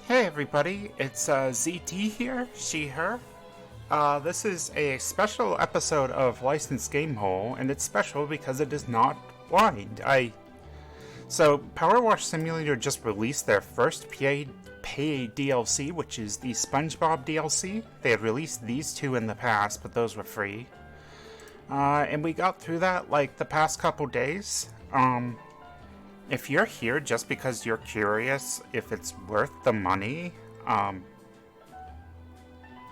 Hey everybody, it's ZT here, she, her. This is a special episode of Licensed Gamehole, and it's special because it is not blind. So, Powerwash Simulator just released their first paid DLC, which is the Spongebob DLC. They had released these two in the past, but those were free. And we got through that, like, the past couple days. If you're here just because you're curious if it's worth the money,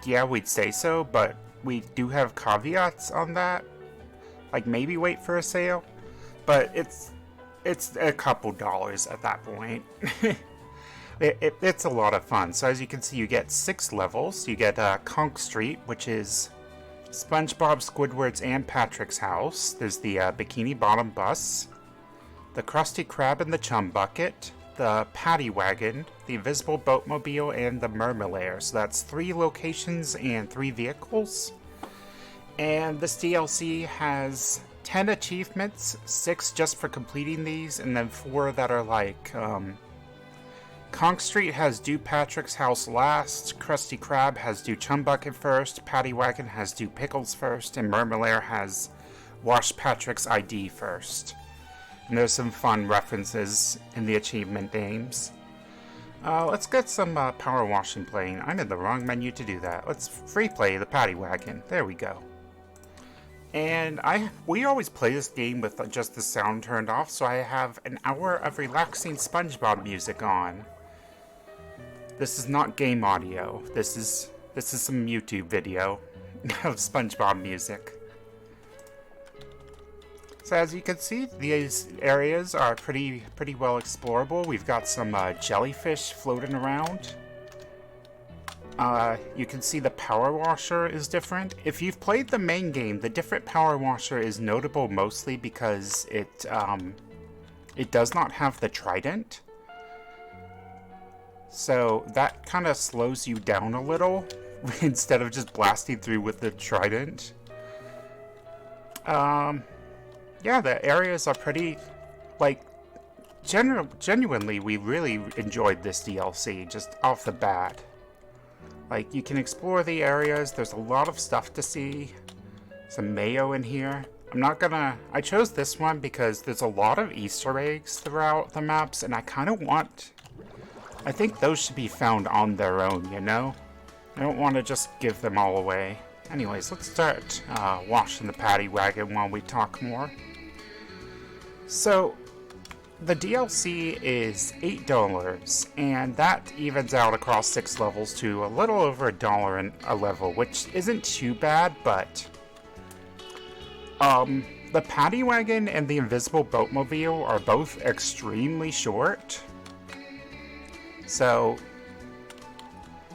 yeah, we'd say so, but we do have caveats on that. Like, maybe wait for a sale, but it's a couple dollars at that point. It's a lot of fun. So as you can see, you get 6 levels. You get Conch Street, which is SpongeBob, Squidward's, and Patrick's house. There's the Bikini Bottom bus, the Krusty Krab and the Chum Bucket, the Paddy Wagon, the Invisible Boatmobile, and the Mermalair. So that's 3 locations and 3 vehicles. And this DLC has 10 achievements, 6 just for completing these, and then 4 that are like, Conch Street has do Patrick's house last, Krusty Krab has do Chum Bucket first, Paddy Wagon has do Pickles first, and Mermalair has wash Patrick's ID first. And there's some fun references in the achievement names. Let's get some power washing playing. I'm in the wrong menu to do that. Let's free play the Paddy Wagon. There we go. And we always play this game with just the sound turned off, so I have an hour of relaxing SpongeBob music on. This is not game audio. This is some YouTube video of SpongeBob music. So as you can see, these areas are pretty well explorable. We've got some jellyfish floating around. You can see the power washer is different. If you've played the main game, the different power washer is notable mostly because it does not have the trident. So that kind of slows you down a little instead of just blasting through with the trident. Yeah, the areas are pretty, like, genuinely, we really enjoyed this DLC, just off the bat. Like, you can explore the areas, there's a lot of stuff to see, some mayo in here. I chose this one because there's a lot of Easter eggs throughout the maps, and I think those should be found on their own, you know? I don't want to just give them all away. Anyways, let's start washing the Paddy Wagon while we talk more. So, the DLC is $8, and that evens out across 6 levels to a little over $1 a level, which isn't too bad, but the Paddy Wagon and the Invisible Boatmobile are both extremely short. So,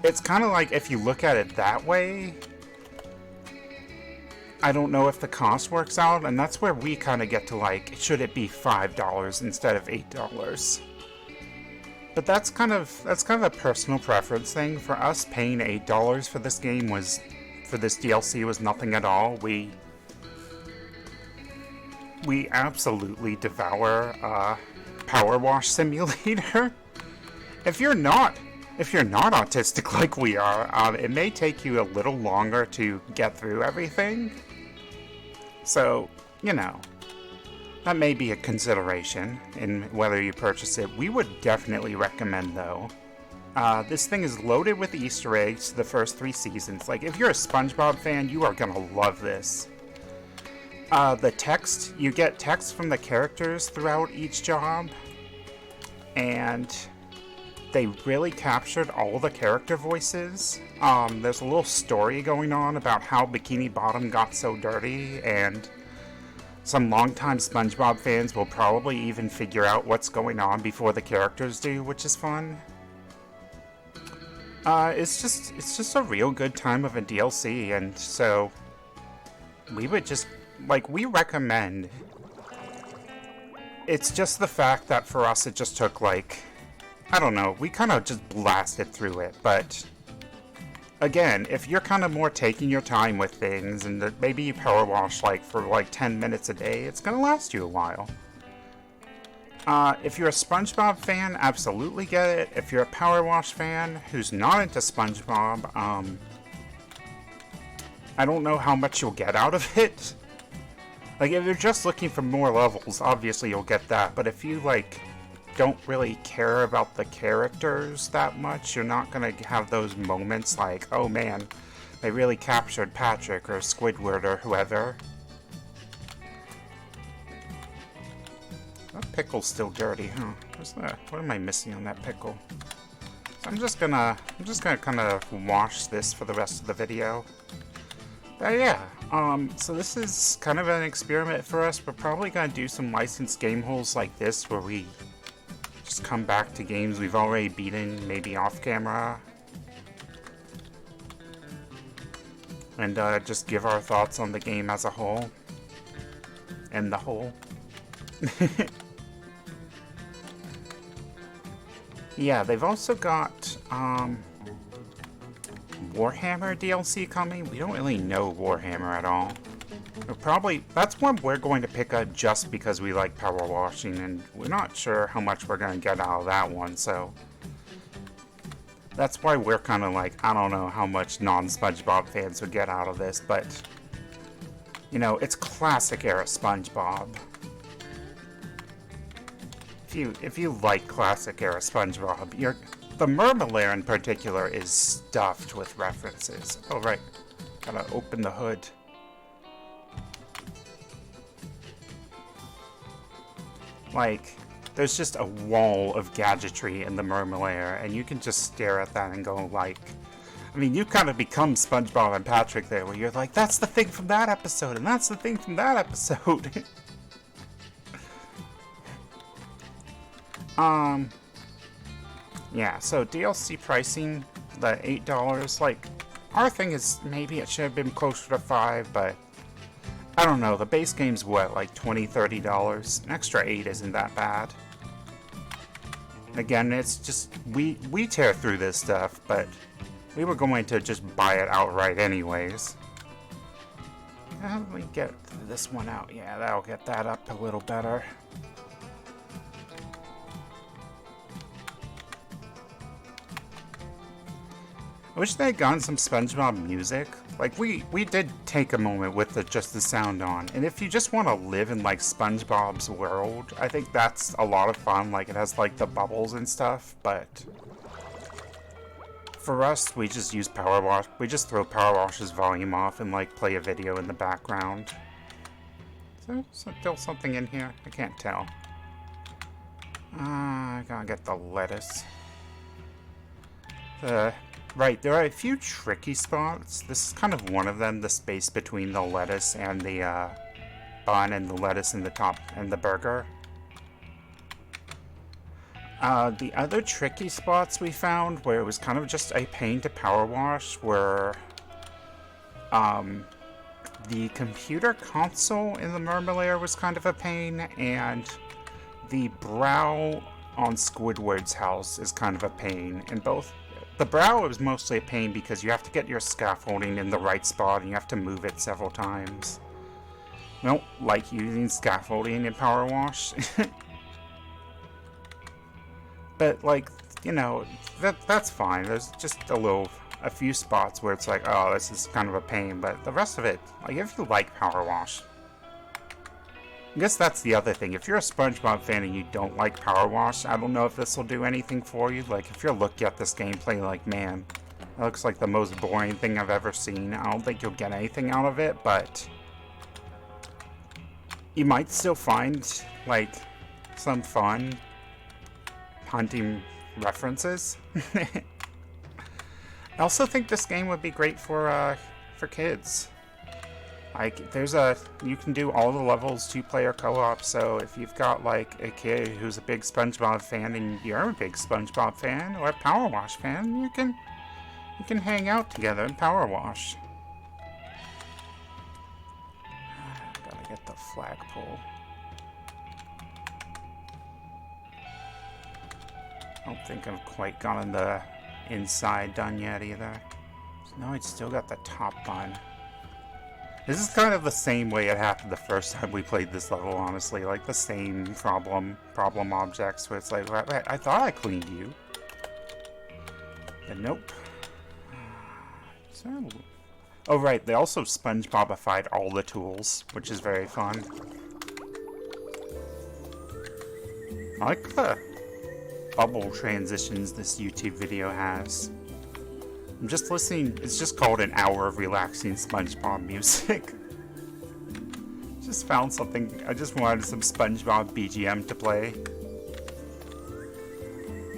it's kind of like, if you look at it that way, I don't know if the cost works out, and that's where we kind of get to, like, should it be $5 instead of $8? But that's kind of a personal preference thing. For us, paying $8 for this game for this DLC was nothing at all. We absolutely devour Power Wash Simulator. If you're not autistic like we are, it may take you a little longer to get through everything. So, you know, that may be a consideration in whether you purchase it. We would definitely recommend, though. This thing is loaded with Easter eggs to the first 3 seasons. Like, if you're a SpongeBob fan, you are gonna love this. The text, you get text from the characters throughout each job, and they really captured all the character voices. There's a little story going on about how Bikini Bottom got so dirty, and some longtime SpongeBob fans will probably even figure out what's going on before the characters do, which is fun. It's just a real good time of a DLC, and so we would just, like, we recommend. It's just the fact that for us it just took, like, I don't know, we kind of just blasted through it, but again, if you're kind of more taking your time with things, and maybe you power wash, like, for, like, 10 minutes a day, it's gonna last you a while. If you're a SpongeBob fan, absolutely get it. If you're a Powerwash fan who's not into SpongeBob, I don't know how much you'll get out of it. Like, if you're just looking for more levels, obviously you'll get that. But if you, like, don't really care about the characters that much, you're not gonna have those moments like, oh man, they really captured Patrick or Squidward or whoever. That pickle's still dirty, huh? What's that? What am I missing on that pickle? So I'm just gonna kind of wash this for the rest of the video. But yeah, so this is kind of an experiment for us. We're probably gonna do some licensed game holes like this where we just come back to games we've already beaten, maybe off camera. And just give our thoughts on the game as a whole. And the whole. Yeah, they've also got Warhammer DLC coming. We don't really know Warhammer at all. That's one we're going to pick up just because we like power washing, and we're not sure how much we're going to get out of that one, so that's why we're kind of like, I don't know how much non-SpongeBob fans would get out of this, but you know, it's classic era SpongeBob. If you like classic era SpongeBob, the Mermalair in particular is stuffed with references. Oh right, gotta open the hood. Like, there's just a wall of gadgetry in the Mermalair, and you can just stare at that and go like, I mean, you kind of become SpongeBob and Patrick there, where you're like, that's the thing from that episode, and that's the thing from that episode. Yeah, so DLC pricing, the $8, like, our thing is, maybe it should have been closer to $5, but I don't know, the base game's what, like $20, $30? An extra $8 isn't that bad. Again, it's just, we tear through this stuff, but we were going to just buy it outright anyways. How do we get this one out? Yeah, that'll get that up a little better. I wish they had gotten some SpongeBob music. Like, we did take a moment with just the sound on. And if you just want to live in, like, SpongeBob's world, I think that's a lot of fun. Like, it has, like, the bubbles and stuff. But for us, we just use Powerwash. We just throw Powerwash's volume off and, like, play a video in the background. Is there still something in here? I can't tell. I gotta get the lettuce. Right, there are a few tricky spots. This is kind of one of them, the space between the lettuce and the bun and the lettuce in the top and the burger. The other tricky spots we found where it was kind of just a pain to power wash were the computer console in the Mermalair was kind of a pain, and the brow on Squidward's house is kind of a pain. In both, the brow is mostly a pain because you have to get your scaffolding in the right spot and you have to move it several times. I don't like using scaffolding in Power Wash. But, like, you know, that's fine. There's just a few spots where it's like, oh, this is kind of a pain, but the rest of it, like, if you like Power Wash, I guess that's the other thing. If you're a SpongeBob fan and you don't like Power Wash, I don't know if this will do anything for you. Like, if you're looking at this gameplay like, man, that looks like the most boring thing I've ever seen, I don't think you'll get anything out of it, but you might still find, like, some fun hunting references. I also think this game would be great for kids. Like, you can do all the levels 2-player co-op, so if you've got, like, a kid who's a big SpongeBob fan and you're a big SpongeBob fan or a Power Wash fan, you can hang out together in Power Wash. Gotta get the flagpole. I don't think I've quite gotten the inside done yet either. No, it's still got the top bun. This is kind of the same way it happened the first time we played this level, honestly. Like, the same problem objects where it's like, wait, I thought I cleaned you. But nope. So... Oh, right, they also Spongebobified all the tools, which is very fun. I like the bubble transitions this YouTube video has. I'm just listening, it's just called an hour of relaxing SpongeBob music. Just found something, I just wanted some SpongeBob BGM to play.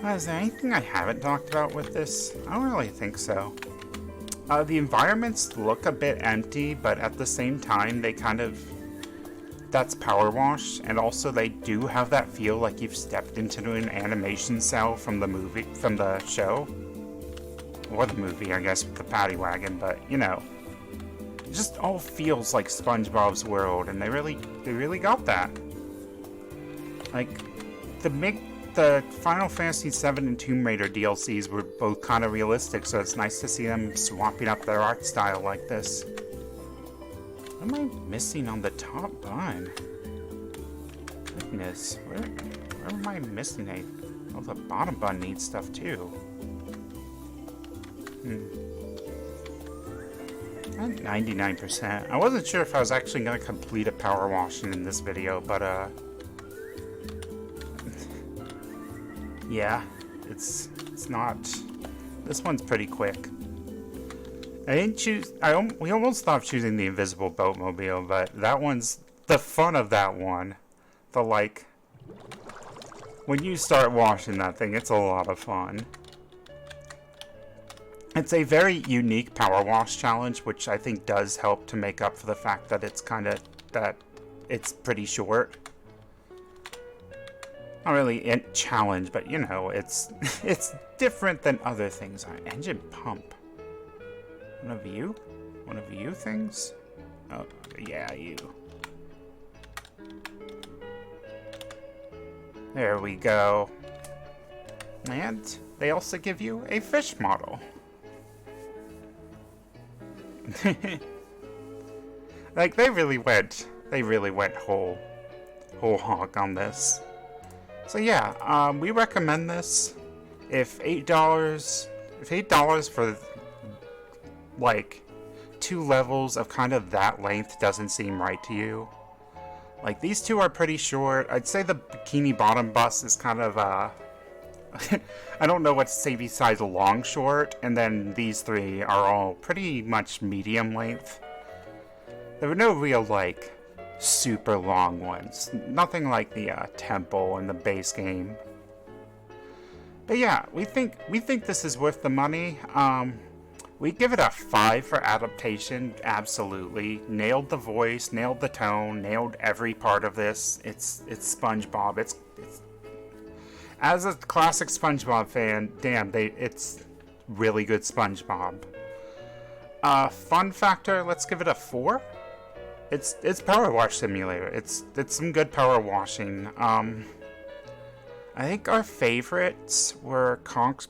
Is there anything I haven't talked about with this? I don't really think so. The environments look a bit empty, but at the same time, they kind of... That's Powerwash, and also they do have that feel like you've stepped into an animation cell from the movie, from the show. Or the movie, I guess, with the paddy wagon, but, you know. It just all feels like SpongeBob's world, and they really got that. Like, the Final Fantasy VII and Tomb Raider DLCs were both kind of realistic, so it's nice to see them swapping up their art style like this. What am I missing on the top bun? Goodness, where am I missing a... Oh, the bottom bun needs stuff too. At 99%. I wasn't sure if I was actually going to complete a power washing in this video, but yeah, it's not... This one's pretty quick. I didn't choose... we almost stopped choosing the invisible boatmobile, but that one's... The fun of that one, the like... When you start washing that thing, it's a lot of fun. It's a very unique power wash challenge, which I think does help to make up for the fact that it's kind of... that it's pretty short. Not really a challenge, but you know, it's different than other things. Engine pump. One of you? One of you things? Oh, yeah, you. There we go. And they also give you a fish model. Like, they really went whole hog on this. So yeah, we recommend this. If $8 for like 2 levels of kind of that length doesn't seem right to you. Like, these two are pretty short. I'd say the Bikini Bottom bus is kind of I don't know what to say besides long short, and then these three are all pretty much medium length. There were no real like super long ones. Nothing like the temple in the base game. But yeah, we think this is worth the money. We give it a 5 for adaptation, absolutely. Nailed the voice, nailed the tone, nailed every part of this. It's SpongeBob. It's as a classic SpongeBob fan, damn, it's really good SpongeBob. Fun factor, let's give it a 4. It's Power Wash Simulator. It's some good power washing. I think our favorites were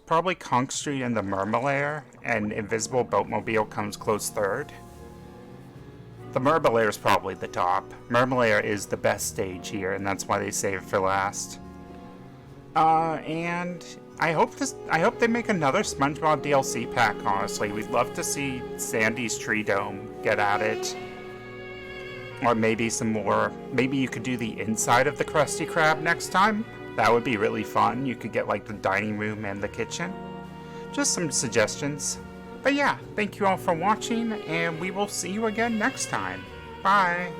probably Conch Street and the Mermalair, and Invisible Boatmobile comes close third. The Mermalair is probably the top. Mermalair is the best stage here, and that's why they save it for last. And I hope they make another SpongeBob DLC pack, honestly. We'd love to see Sandy's Tree Dome get at it. Or maybe some more. Maybe you could do the inside of the Krusty Krab next time. That would be really fun. You could get like the dining room and the kitchen. Just some suggestions. But yeah, thank you all for watching, and we will see you again next time. Bye!